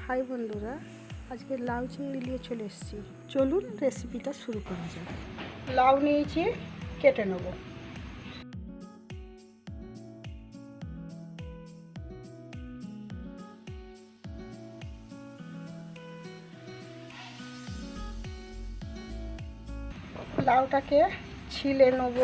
High বন্ধুরা, আজকে লাউ চিংড়ি নিয়ে চলে এসেছি। চলুন রেসিপিটা শুরু করা যাক। লাউ নিয়েছি, কেটে নেব। লাউটাকে ছিলে নেব।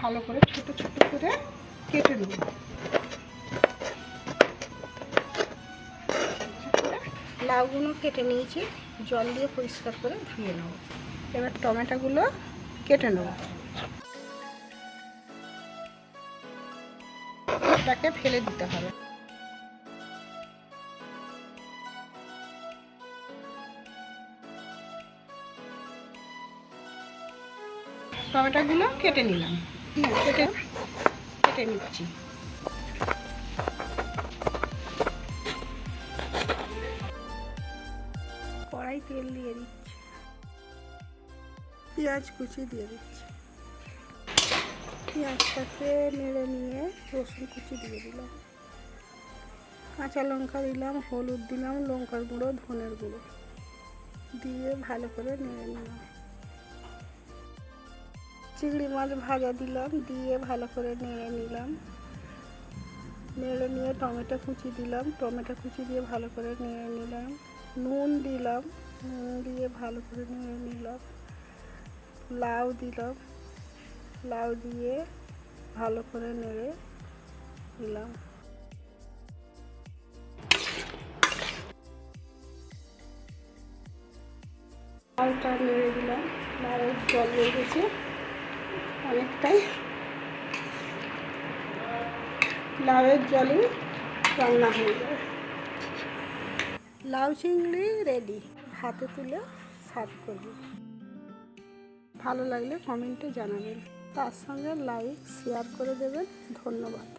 ভালো করে ছোট ছোট করে কেটে নেব। লাউগুলো কেটে নিয়েছি, জল দিয়ে পরিষ্কার করে ধুয়ে নেব। এবার টমেটোগুলো কেটে নেব। এটাকে ফেলে দিতে হবে। টমেটোগুলো কেটে নিলাম, কেটে নিচ্ছি। কড়াই তেল দিয়ে দিচ্ছি, পেঁয়াজ কুচি দিয়ে দিচ্ছি। পেঁয়াজটাকে নেড়ে নিয়ে রসুন কুচি দিয়ে দিলাম, কাঁচা লঙ্কা দিলাম, হলুদ দিলাম, লঙ্কার গুঁড়ো, ধনের গুঁড়ো দিয়ে ভালো করে নেড়ে নিলাম। চিংড়ি মাছ ভাজা দিলাম, দিয়ে ভালো করে নেড়ে নিলাম। নেড়ে নিয়ে টমেটো কুচি দিলাম, টমেটো কুচি দিয়ে ভালো করে নেড়ে নিলাম। নুন দিলাম, নুন দিয়ে ভালো করে নেড়ে নিলাম। লাউ দিলাম, লাউ দিয়ে ভালো করে নেড়ে নিলাম। লাউটা নেড়ে দিলাম, লাউয়ের জল হয়ে গেছে অনেকটাই। লাউয়ের জলে রান্না হয়ে যায়। লাউ চিংড়ি রেডি। হাতে তুলে সার্ভ করব। ভালো লাগলে কমেন্টে জানাবেন, তার সঙ্গে লাইক শেয়ার করে দেবেন। ধন্যবাদ।